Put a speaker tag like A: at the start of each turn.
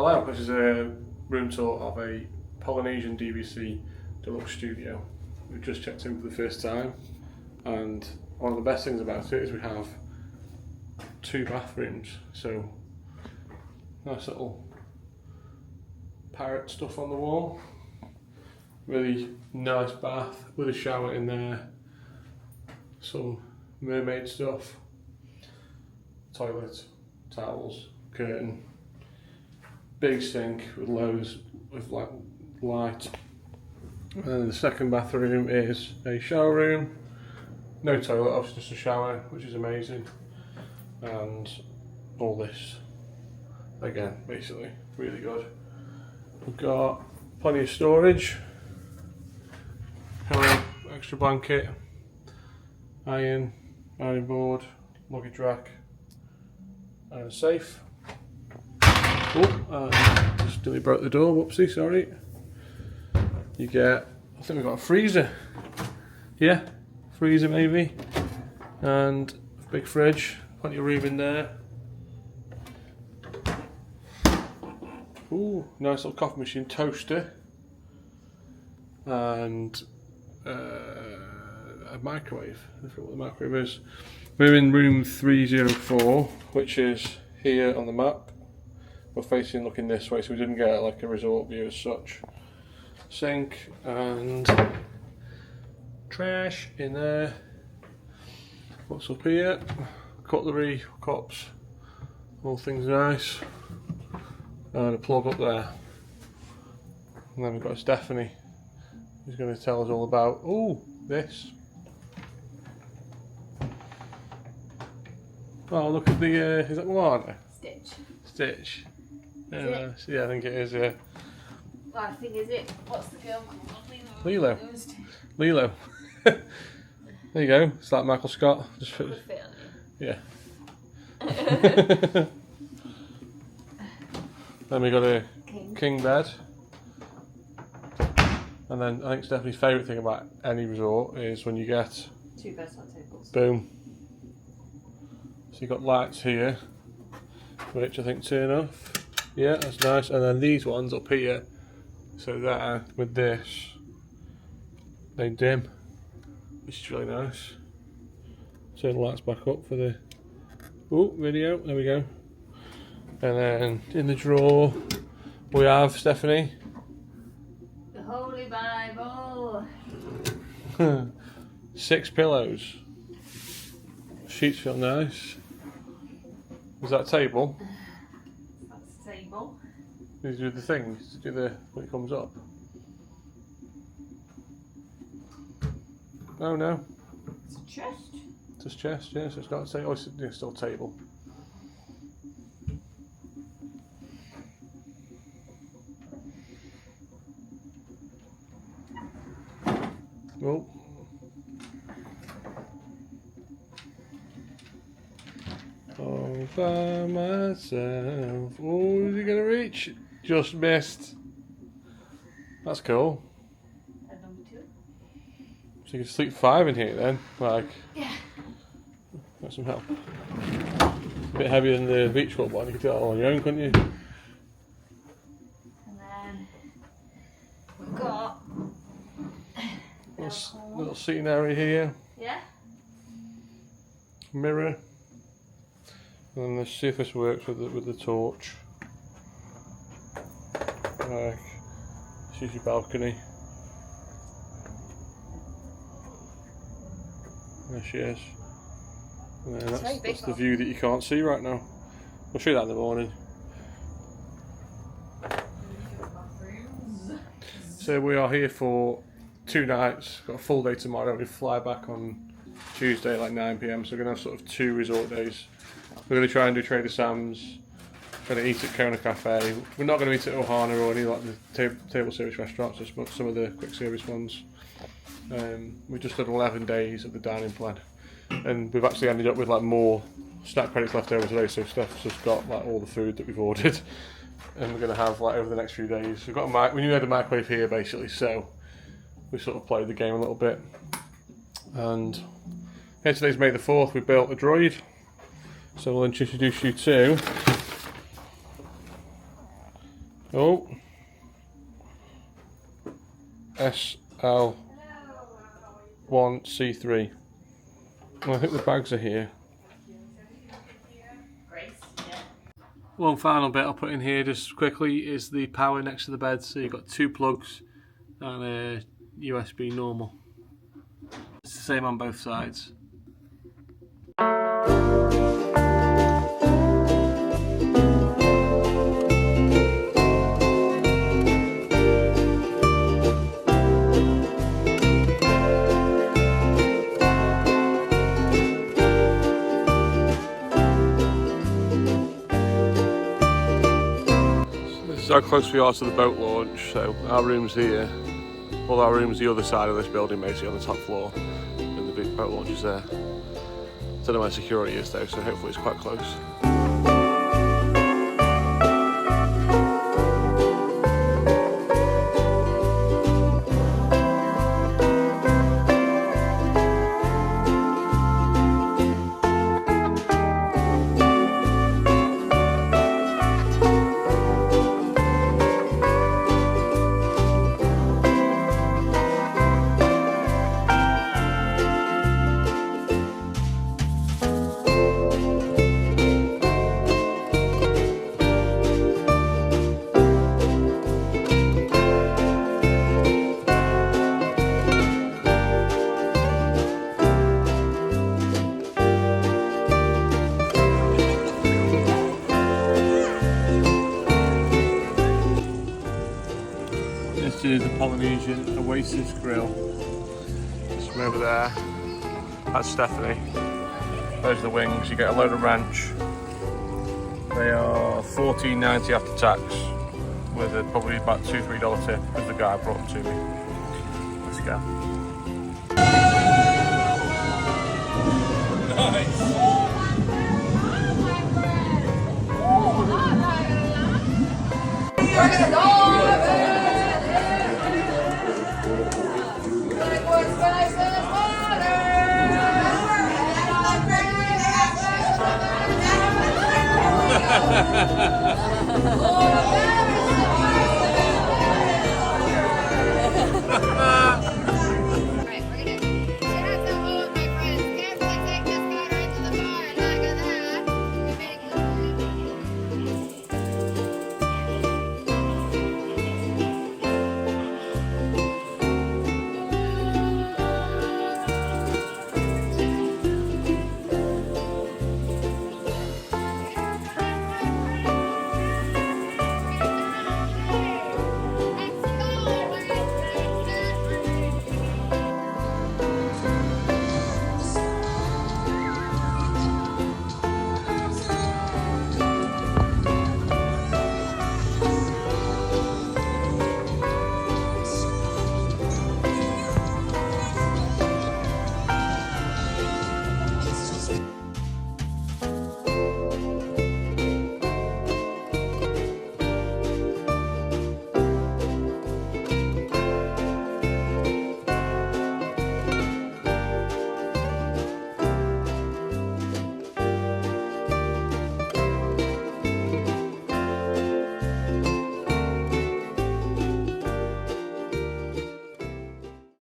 A: Hello, this is a room tour of a Polynesian DVC Deluxe Studio. We've just checked in for the first time, and one of the best things about it is we have 2 bathrooms. So nice little parrot stuff on the wall, really nice bath with a shower in there, some mermaid stuff, toilet, towels, curtain, big sink with loads of light. And then the second bathroom is a shower room, no toilet, obviously just a shower, which is amazing, and all this again, basically really good. We've got plenty of storage, extra blanket, ironing board, luggage rack, and a safe. Oh, just nearly broke the door, whoopsie, sorry. You get, I think we've got a freezer. Yeah, freezer maybe. And a big fridge, plenty of room in there. Ooh, nice little coffee machine, toaster. And a microwave. I forget what the microwave is. We're in room 304, which is here on the map. We're facing looking this way, so we didn't get like a resort view as such. Sink and trash in there. What's up here? Cutlery, cups, all things nice. And a plug up there. And then we've got Stephanie, who's going to tell us all about, this. Oh, look at the, is that Moana? Stitch. Yeah, I think it is, yeah.
B: Well, I think is it. What's the girl called?
A: Lilo. Lilo. There you go. It's like Michael Scott. Just fit
B: on you.
A: Yeah. Then we got a king bed. And then I think Stephanie's favourite thing about any resort is when you get
B: 2 bedside tables.
A: Boom. So you've got lights here, which I think turn off. Yeah, that's nice. And then these ones up here, so that with this, they dim, which is really nice. Turn the lights back up for the video. There we go. And then in the drawer we have Stephanie.
B: The Holy Bible.
A: 6 pillows. Sheets feel nice. Is that a table?
B: That's a table.
A: You do the things, do the when it comes up. Oh no.
B: It's a chest.
A: It's a chest, yes, it's not a table. Oh, it's still a table. Oh. All by myself. Oh, is he gonna reach? Just missed. That's cool.
B: And number 2.
A: So you can sleep 5 in here then. Like,
B: yeah.
A: Got some help. A bit heavier than the beach club one. You could do that all on your own, couldn't you?
B: And then we've got
A: little seating area here.
B: Yeah.
A: Mirror. And then let's see if this works with the torch. Like, this is your balcony. There she is. And then that's the view that you can't see right now. We'll show you that in the morning. So we are here for 2 nights. Got a full day tomorrow. We fly back on Tuesday at like 9 PM. So we're going to have sort of 2 resort days. We're going to try and do Trader Sam's. We're going to eat at Kona Cafe. We're not going to eat at Ohana or any like the table service restaurants, just some of the quick service ones. We just done 11 days of the dining plan, and we've actually ended up with like more snack credits left over today. So Steph's just got like all the food that we've ordered, and we're going to have like over the next few days. We've got we knew we had a microwave here basically, so we sort of played the game a little bit. And here today's May the 4th. We built a droid. So we'll introduce you to Oh. SL1C3. Well, I think the bags are here. One final bit I'll put in here just quickly is the power next to the bed. So you've got 2 plugs and a USB normal. It's the same on both sides. This is how close we are to the boat launch. So our room's here. All our rooms the other side of this building, basically on the top floor, and the big boat launch is there. Don't know where security is though, so hopefully it's quite close. This is the Polynesian Oasis grill. Just from over there. That's Stephanie. Those are the wings. You get a load of ranch. They are $14.90 after tax, with probably about $2-3 tip because the guy brought them to me. Let's go.
C: Nice.